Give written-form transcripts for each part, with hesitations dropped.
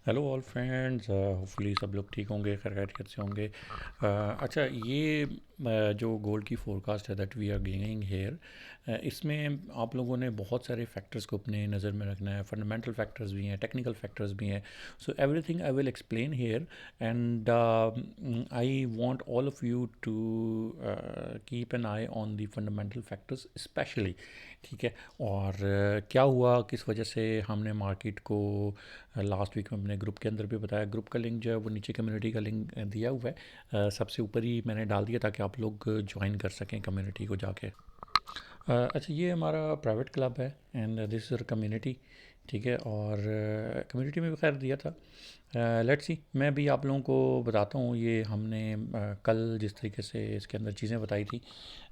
Hello all friends, hopefully सब लोग ठीक होंगे, खैर खैरियत से होंगे। अच्छा, ये जो गोल्ड की फोरकास्ट है that we are giving here, इसमें आप लोगों ने बहुत सारे फैक्टर्स को अपने नज़र में रखना है। फंडामेंटल फैक्टर्स भी हैं, टेक्निकल फैक्टर्स भी हैं। So everything I will explain here and I want all of you to keep an eye on the fundamental factors specially. ठीक है। और क्या हुआ, किस वजह से हमने मार्केट को लास्ट वीक में अपने ग्रुप के अंदर भी बताया। ग्रुप का लिंक जो है वो नीचे कम्युनिटी का लिंक दिया हुआ है, सबसे ऊपर ही मैंने डाल दिया ताकि आप लोग ज्वाइन कर सकें कम्युनिटी को जाके। अच्छा, ये हमारा प्राइवेट क्लब है एंड दिस इज़ कम्युनिटी। ठीक है। और कम्युनिटी में भी खैर दिया था। लेट्स सी, मैं भी आप लोगों को बताता हूँ। ये हमने कल जिस तरीके से इसके अंदर चीज़ें बताई थी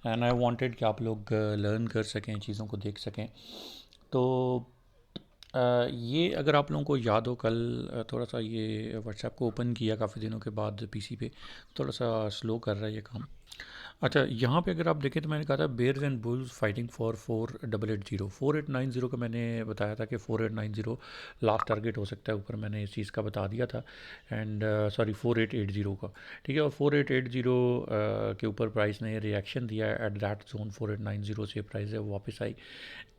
एंड आई वांटेड कि आप लोग लर्न कर सकें, चीज़ों को देख सकें। तो ये अगर आप लोगों को याद हो, कल थोड़ा सा ये व्हाट्सएप को ओपन किया काफ़ी दिनों के बाद पीसी पे, थोड़ा सा स्लो कर रहा है ये काम। अच्छा, यहाँ पे अगर आप देखें तो मैंने कहा था bears and bulls fighting for 4880, 4890 का मैंने बताया था कि 4890 लास्ट टारगेट हो सकता है ऊपर, मैंने इस चीज़ का बता दिया था। एंड सॉरी 4880 का। ठीक है। और 4880 के ऊपर प्राइस ने रिएक्शन दिया एट दैट जोन। 4890 से प्राइस है वो वापस आई।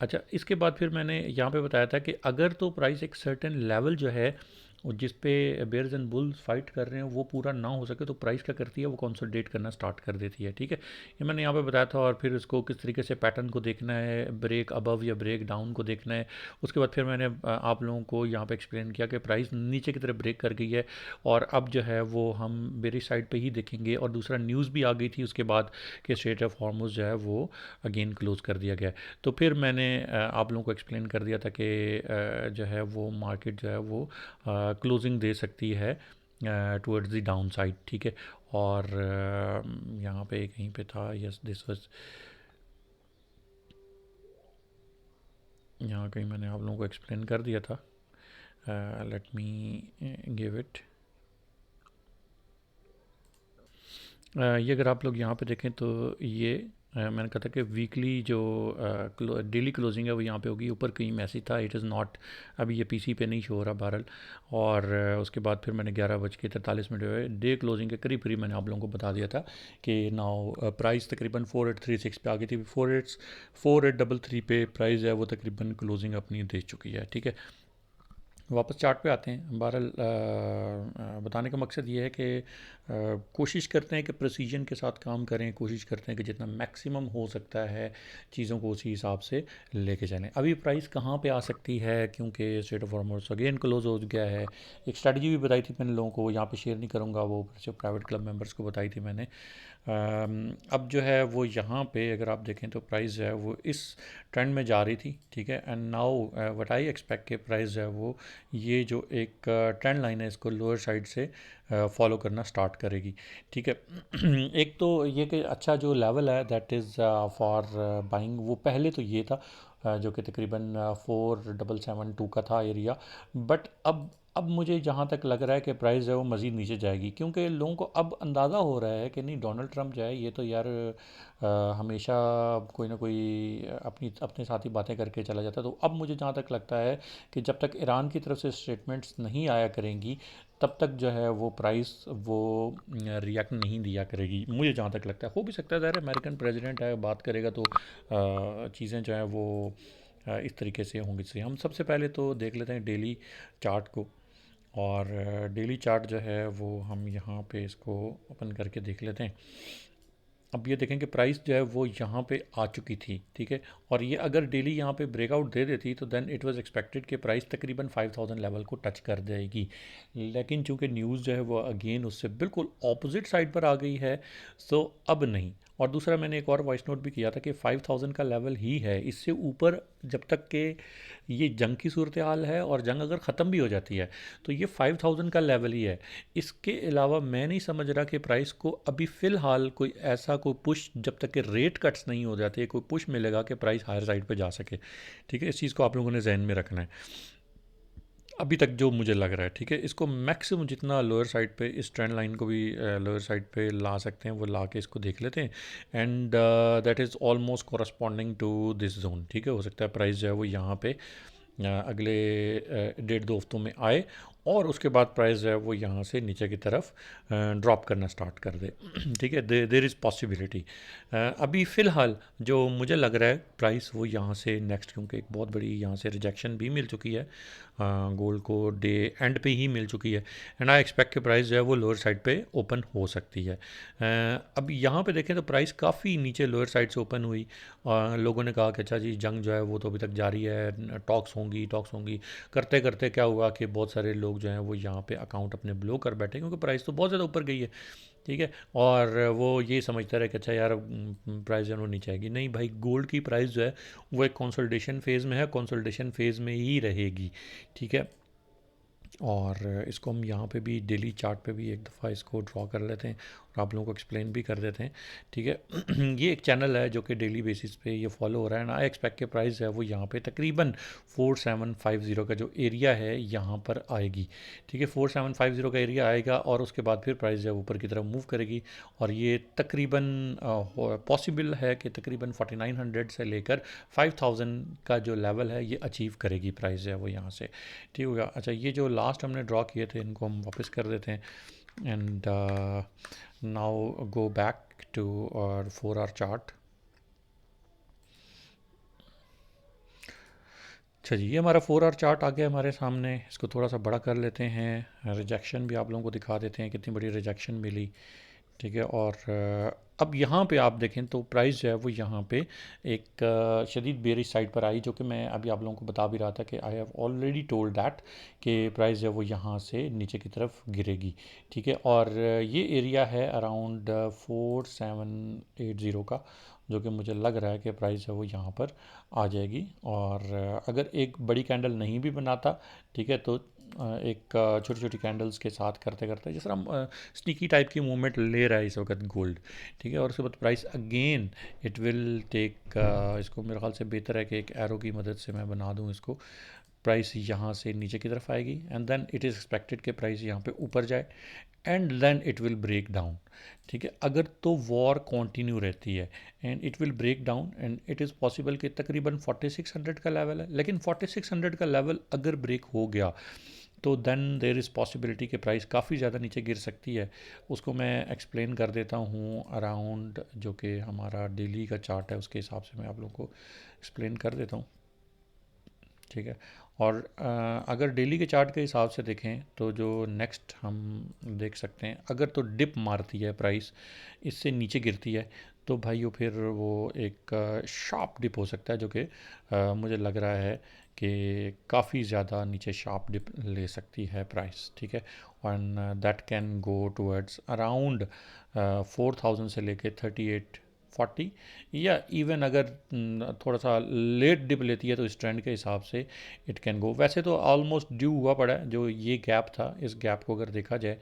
अच्छा, इसके बाद फिर मैंने यहाँ पे बताया था कि अगर तो प्राइस एक सर्टेन लेवल जो है और जिस पे बेयर्स एंड बुल्स फाइट कर रहे हैं वो पूरा ना हो सके तो प्राइस क्या करती है, वो कंसोलिडेट करना स्टार्ट कर देती है। ठीक है। ये मैंने यहाँ पे बताया था। और फिर इसको किस तरीके से पैटर्न को देखना है, ब्रेक अबव या ब्रेक डाउन को देखना है। उसके बाद फिर मैंने आप लोगों को यहाँ पे एक्सप्लेन किया कि प्राइस नीचे की तरफ ब्रेक कर गई है और अब जो है वो हम बेरिश साइड पे ही देखेंगे। और दूसरा न्यूज़ भी आ गई थी उसके बाद कि स्ट्रेट ऑफ हॉर्मुज़ जो है वो अगेन क्लोज कर दिया गया है। तो फिर मैंने आप लोगों को एक्सप्लेन कर दिया था कि जो है वो मार्केट जो है वो क्लोजिंग दे सकती है टुवर्ड्स द डाउन साइड। ठीक है। और यहाँ पे कहीं पे था, यस दिस वाज, यहाँ कहीं मैंने आप लोगों को एक्सप्लेन कर दिया था। Let me give it. ये अगर आप लोग यहाँ पे देखें तो ये मैंने कहा था कि वीकली जो डेली क्लोजिंग है वो यहाँ पे होगी। ऊपर कहीं मैसेज था, इट इज़ नॉट, अभी ये पीसी पे नहीं शो हो रहा बहरहाल। और उसके बाद फिर मैंने 11:43 हुए डे क्लोजिंग के करीब करीब मैंने आप लोगों को बता दिया था कि नाउ प्राइस तकरीबन 4836 पे आ गई थी। 4833 पे प्राइस है वो तकरीबन क्लोजिंग अपनी दे चुकी है। ठीक है। वापस चार्ट पे आते हैं। बहरहाल बताने का मकसद ये है कि कोशिश करते हैं कि प्रिसीजन के साथ काम करें, कोशिश करते हैं कि जितना मैक्सिमम हो सकता है चीज़ों को उसी हिसाब से लेके चलें। अभी प्राइस कहाँ पे आ सकती है, क्योंकि straight of formers again close हो गया है। एक स्ट्रैटेजी भी बताई थी मैंने लोगों को, यहाँ पे शेयर नहीं करूँगा, वो जो प्राइवेट क्लब मेंबर्स को बताई थी मैंने। अब जो है वो यहाँ पे अगर आप देखें तो प्राइस जो है वो इस ट्रेंड में जा रही थी। ठीक है। And now what I expect के प्राइस जो है वो ये जो एक ट्रेंड लाइन है इसको लोअर साइड से फॉलो करना स्टार्ट करेगी। ठीक है। एक तो ये कि अच्छा जो लेवल है दैट इज़ फॉर बाइंग, वो पहले तो ये था जो कि तकरीबन 4772 का था एरिया। बट अब मुझे जहाँ तक लग रहा है कि प्राइस है वो मज़ीद नीचे जाएगी, क्योंकि लोगों को अब अंदाज़ा हो रहा है कि नहीं, डोनाल्ड ट्रंप जो है ये तो यार हमेशा कोई ना कोई अपनी अपने साथ ही बातें करके चला जाता है। तो अब मुझे जहाँ तक लगता है कि जब तक ईरान की तरफ से स्टेटमेंट्स नहीं आया करेंगी तब तक जो है वो प्राइस वो रिएक्ट नहीं दिया करेगी, मुझे जहाँ तक लगता है। हो भी सकता है, ज़ाहिर है अमेरिकन प्रेसिडेंट है, बात करेगा तो चीज़ें जो हैं वो इस तरीके से होंगी। सही, हम सबसे पहले तो देख लेते हैं डेली चार्ट को। और डेली चार्ट जो है वो हम यहाँ पे इसको ओपन करके देख लेते हैं। अब ये देखें कि प्राइस जो है वो यहाँ पे आ चुकी थी। ठीक है। और ये अगर डेली यहाँ पे ब्रेकआउट दे देती तो देन इट वाज एक्सपेक्टेड कि प्राइस तकरीबन 5000 लेवल को टच कर जाएगी। लेकिन चूंकि न्यूज़ जो है वो अगेन उससे बिल्कुल ऑपोजिट साइड पर आ गई है, सो अब नहीं। और दूसरा मैंने एक और वॉइस नोट भी किया था कि 5000 का लेवल ही है, इससे ऊपर जब तक के ये जंग की सूरत हाल है और जंग अगर ख़त्म भी हो जाती है तो ये 5000 का लेवल ही है। इसके अलावा मैं नहीं समझ रहा कि प्राइस को अभी फ़िलहाल कोई ऐसा कोई पुश, जब तक कि रेट कट्स नहीं हो जाते, कोई पुश मिलेगा कि प्राइस हायर साइड पे जा सके। ठीक है। इस चीज़ को आप लोगों ने जहन में रखना है अभी तक जो मुझे लग रहा है। ठीक है। इसको मैक्सिमम जितना लोअर साइड पे इस ट्रेंड लाइन को भी लोअर साइड पे ला सकते हैं वो ला के इसको देख लेते हैं। And that is almost corresponding to this zone. ठीक है। हो सकता है प्राइस जो है वो यहाँ पे अगले 1.5-2 हफ्तों में आए और उसके बाद प्राइस जो है वो यहाँ से नीचे की तरफ ड्रॉप करना स्टार्ट कर दे। ठीक है, देर इज़ पॉसिबिलिटी। अभी फ़िलहाल जो मुझे लग रहा है प्राइस वो यहाँ से नेक्स्ट, क्योंकि एक बहुत बड़ी यहाँ से रिजेक्शन भी मिल चुकी है, गोल्ड को डे एंड पे ही मिल चुकी है, एंड आई एक्सपेक्ट कि प्राइस जो है वो लोअर साइड पे ओपन हो सकती है। अब यहाँ पे देखें तो प्राइस काफ़ी नीचे लोअर साइड से ओपन हुई। लोगों ने कहा कि अच्छा जी जंग जो है वो तो अभी तक जारी है, टॉक्स होंगी। करते करते क्या हुआ कि बहुत सारे लोग जो हैं वो यहाँ पे अकाउंट अपने ब्लो कर बैठे, क्योंकि प्राइस तो बहुत ज़्यादा ऊपर गई है। ठीक है, और वो ये समझता रहे कि अच्छा यार प्राइस जो है वो नीचे आएगी। नहीं भाई, गोल्ड की प्राइस जो है वो एक कंसोलिडेशन फेज़ में है, कंसोलिडेशन फेज़ में ही रहेगी। ठीक है, और इसको हम यहाँ पे भी डेली चार्ट पे भी एक दफ़ा इसको ड्रॉ कर लेते हैं और आप लोगों को एक्सप्लेन भी कर देते हैं। ठीक है, ये एक चैनल है जो कि डेली बेसिस पे ये फॉलो हो रहा है ना। आई एक्सपेक्ट के प्राइस है वो यहाँ पे तकरीबन 4750 का जो एरिया है यहाँ पर आएगी। ठीक है, 4750 का एरिया आएगा और उसके बाद फिर प्राइस जो है ऊपर की तरफ मूव करेगी, और ये तकरीबन पॉसिबल है कि तकरीबन 4900 से लेकर 5000 का जो लेवल है ये अचीव करेगी प्राइस जो है वो यहाँ से। ठीक होगा। अच्छा, ये जो लास्ट हमने ड्रॉ किए थे इनको हम वापस कर देते हैं, and now go back to और 4 आवर चार्ट। अच्छा जी, ये हमारा 4 आवर चार्ट आ गया हमारे सामने। इसको थोड़ा सा बड़ा कर लेते हैं, रिजेक्शन भी आप लोगों को दिखा देते हैं कितनी बड़ी रिजेक्शन मिली। ठीक है, और अब यहाँ पे आप देखें तो प्राइस जो है वो यहाँ पे एक शदीद बेरिश साइड पर आई, जो कि मैं अभी आप लोगों को बता भी रहा था कि I have already told that कि प्राइस जो है वो यहाँ से नीचे की तरफ गिरेगी। ठीक है, और ये एरिया है अराउंड 4780 का, जो कि मुझे लग रहा है कि प्राइस है वो यहाँ पर आ जाएगी। और अगर एक बड़ी कैंडल नहीं भी बनाता, ठीक है, तो एक छोटी छोटी कैंडल्स के साथ करते करते जिस तरह हम स्नीकी टाइप की मूवमेंट ले रहा है इस वक्त गोल्ड। ठीक है, और उसके बाद price again it will take, इसको मेरे ख्याल से बेहतर है कि एक एरो की मदद से मैं बना दूं इसको। प्राइस यहाँ से नीचे की तरफ आएगी and then it is expected कि प्राइस यहाँ पे ऊपर जाए and then it will break down. ठीक है, अगर तो वॉर कंटिन्यू रहती है and it will break down, and it is possible कि तकरीबन 4600 का लेवल है, लेकिन 4600 का लेवल अगर ब्रेक हो गया तो देन देर इज़ पॉसिबिलिटी कि प्राइस काफ़ी ज़्यादा नीचे गिर सकती है। उसको मैं एक्सप्लेन कर देता हूँ अराउंड जो कि हमारा डेली का चार्ट है उसके हिसाब से मैं आप लोगों को एक्सप्लेन कर देता हूँ। ठीक है, और अगर डेली के चार्ट के हिसाब से देखें तो जो नेक्स्ट हम देख सकते हैं, अगर तो डिप मारती है प्राइस, इससे नीचे गिरती है, तो भाइयों फिर वो एक शार्प डिप हो सकता है, जो कि मुझे लग रहा है कि काफ़ी ज़्यादा नीचे शार्प डिप ले सकती है प्राइस। ठीक है, and that can go towards around 4000 से लेके 3840, या इवन अगर थोड़ा सा लेट डिप लेती है तो इस ट्रेंड के हिसाब से इट कैन गो। वैसे तो ऑलमोस्ट ड्यू हुआ पड़ा है, जो ये गैप था इस गैप को अगर देखा जाए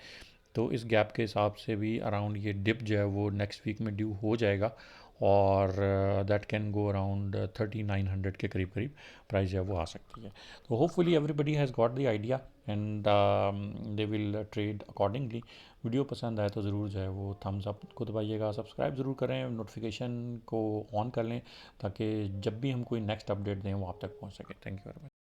तो इस गैप के हिसाब से भी अराउंड ये डिप जो है वो नेक्स्ट वीक में ड्यू हो जाएगा, और दैट कैन गो अराउंड 3900 के करीब करीब प्राइस जो है वो आ सकती है। तो hopefully everybody has got the idea and they will trade accordingly. Video पसंद आए तो ज़रूर जो है वो थम्स अप को दबाइएगा, सब्सक्राइब ज़रूर करें, नोटिफिकेशन को ऑन कर लें ताकि जब भी हम कोई नेक्स्ट अपडेट दें वो आप तक पहुंच सके। Thank you very much.